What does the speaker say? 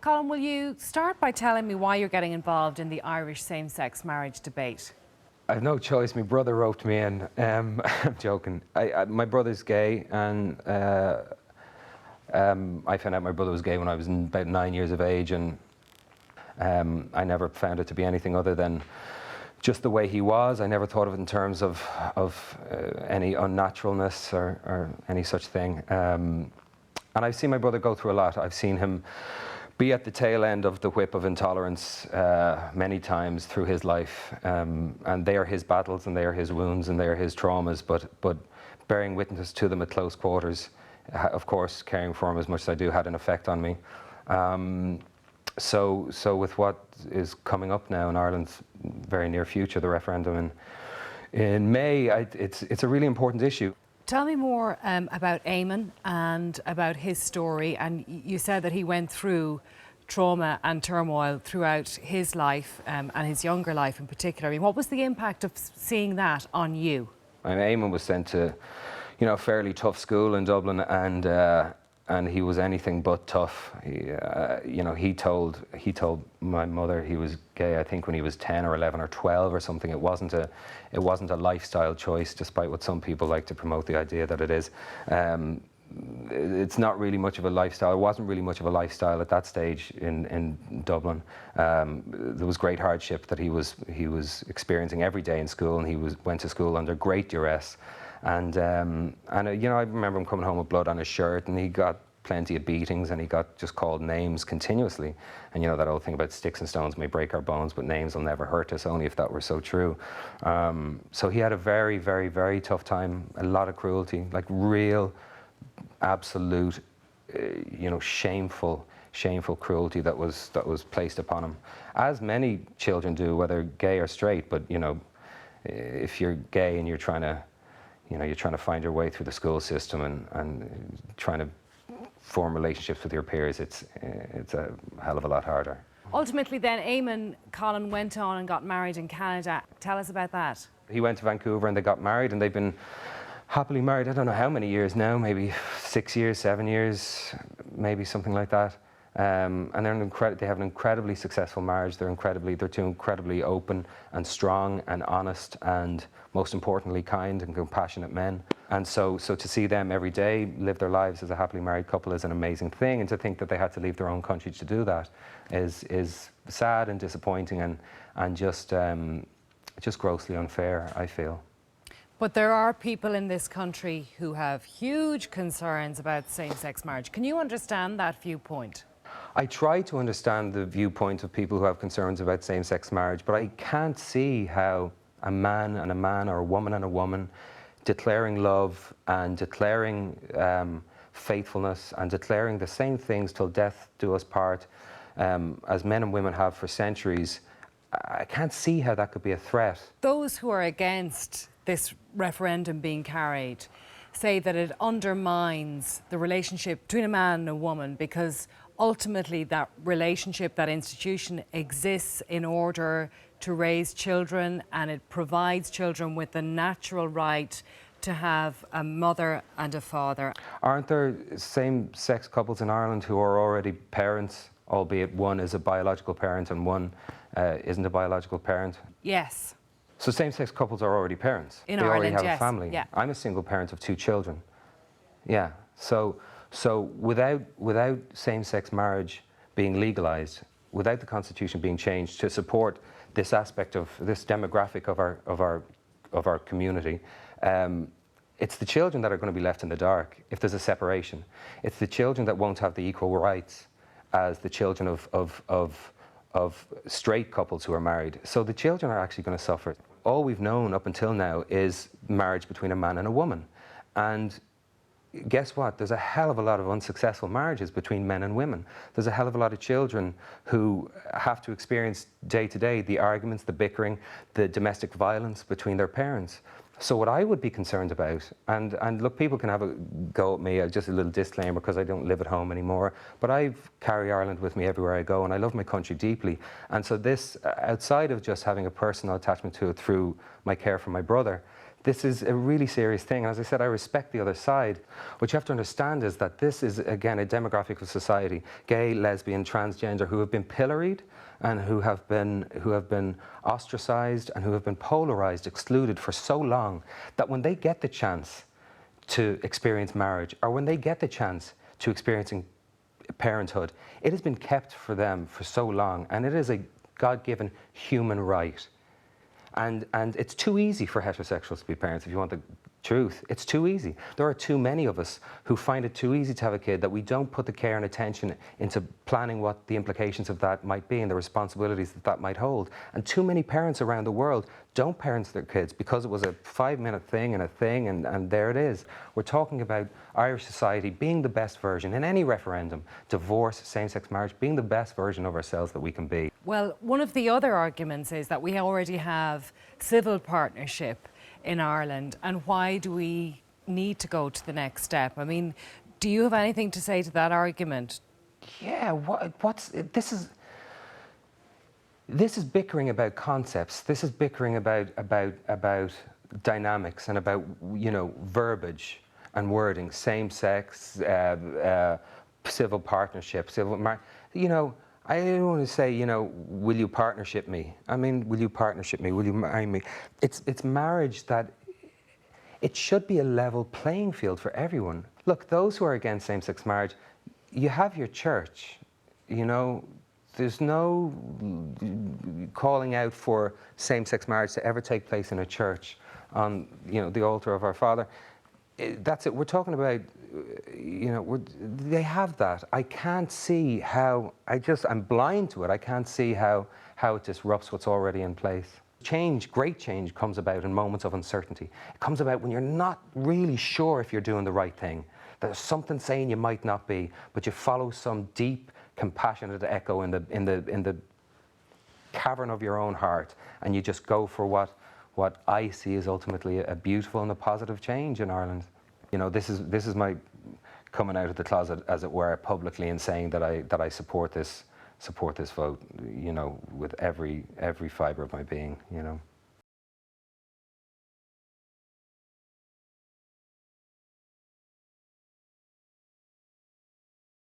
Colin, will you start by telling me why you're getting involved in the Irish same-sex marriage debate? I've no choice. My brother roped me in. I'm joking. My brother's gay, and I found out my brother was gay when I was about 9 years of age, and I never found it to be anything other than just the way he was. I never thought of it in terms of any unnaturalness or any such thing. And I've seen my brother go through a lot. I've seen him be at the tail end of the whip of intolerance many times through his life. And they are his battles, and they are his wounds, and they are his traumas, but bearing witness to them at close quarters, of course, caring for him as much as I do, had an effect on me. So with what is coming up now in Ireland's very near future, the referendum in May, it's a really important issue. Tell me more about Eamon and about his story. And you said that he went through trauma and turmoil throughout his life and his younger life in particular. I mean, what was the impact of seeing that on you? And Eamon was sent to, a fairly tough school in Dublin, and he was anything but tough. He told my mother he was gay, I think, when he was 10 or 11 or 12 or something. It wasn't a lifestyle choice, despite what some people like to promote the idea that it is. It's not really much of a lifestyle. It wasn't really much of a lifestyle at that stage in Dublin. There was great hardship that he was experiencing every day in school, and he went to school under great duress. And I remember him coming home with blood on his shirt, and he got plenty of beatings, and he got just called names continuously. And that old thing about sticks and stones may break our bones, but names will never hurt us, only if that were so true. So he had a very, very, very tough time, a lot of cruelty, like real, absolute, shameful cruelty that was placed upon him, as many children do, whether gay or straight. But if you're gay and you're trying to find your way through the school system and trying to form relationships with your peers, it's a hell of a lot harder. Ultimately then, Eamon, Colin, went on and got married in Canada. Tell us about that. He went to Vancouver and they got married, and they've been happily married, I don't know how many years now, maybe 6 years, 7 years, maybe something like that. And they have an incredibly successful marriage. They're two incredibly open and strong and honest, and most importantly, kind and compassionate men. And so to see them every day live their lives as a happily married couple is an amazing thing. And to think that they had to leave their own country to do that is sad and disappointing, and just grossly unfair, I feel. But there are people in this country who have huge concerns about same-sex marriage. Can you understand that viewpoint? I try to understand the viewpoint of people who have concerns about same-sex marriage, but I can't see how a man and a man, or a woman and a woman, declaring love and declaring faithfulness and declaring the same things till death do us part, as men and women have for centuries, I can't see how that could be a threat. Those who are against this referendum being carried say that it undermines the relationship between a man and a woman, because ultimately that relationship, that institution, exists in order to raise children, and it provides children with the natural right to have a mother and a father. Aren't there same-sex couples in Ireland who are already parents, albeit one is a biological parent and one isn't a biological parent? Yes. So same-sex couples are already parents. In they Ireland, already have yes. a family. Yeah. I'm a single parent of 2 children. Yeah. So without same-sex marriage being legalised, without the Constitution being changed to support this aspect of this demographic of our community, it's the children that are going to be left in the dark if there's a separation. It's the children that won't have the equal rights as the children of straight couples who are married. So the children are actually going to suffer. All we've known up until now is marriage between a man and a woman. And guess what? There's a hell of a lot of unsuccessful marriages between men and women. There's a hell of a lot of children who have to experience day to day the arguments, the bickering, the domestic violence between their parents. So what I would be concerned about, and look, people can have a go at me, just a little disclaimer, because I don't live at home anymore, but I carry Ireland with me everywhere I go, and I love my country deeply. And so this, outside of just having a personal attachment to it through my care for my brother, This is a really serious thing. And as I said, I respect the other side. What you have to understand is that this is, again, a demographic of society, gay, lesbian, transgender, who have been pilloried and who have been ostracized and who have been polarized, excluded for so long, that when they get the chance to experience marriage, or when they get the chance to experiencing parenthood, it has been kept for them for so long, and it is a God-given human right. And it's too easy for heterosexuals to be parents, if you want the truth. It's too easy. There are too many of us who find it too easy to have a kid, that we don't put the care and attention into planning what the implications of that might be and the responsibilities that that might hold. And too many parents around the world don't parent their kids because it was a 5-minute thing and there it is. We're talking about Irish society being the best version in any referendum, divorce, same-sex marriage, being the best version of ourselves that we can be. Well, one of the other arguments is that we already have civil partnership in Ireland, and why do we need to go to the next step? I mean, do you have anything to say to that argument? Yeah, this is bickering about concepts. This is bickering about dynamics and about, you know, verbiage and wording, same-sex, civil partnership, you know. I don't want to say, you know, will you partnership me? I mean, will you partnership me? Will you marry me? It's marriage that it should be a level playing field for everyone. Look, those who are against same-sex marriage, you have your church, you know. There's no calling out for same-sex marriage to ever take place in a church on, you know, the altar of our Father. That's it. We're talking about, you know, they have that. I can't see how, I'm blind to it. I can't see how it disrupts what's already in place. Change, great change, comes about in moments of uncertainty. It comes about when you're not really sure if you're doing the right thing. There's something saying you might not be, but you follow some deep, compassionate echo in the cavern of your own heart, and you just go for what I see is ultimately a beautiful and a positive change in Ireland. You know, this is my coming out of the closet, as it were, publicly, and saying that I support this vote, you know, with every fibre of my being, you know.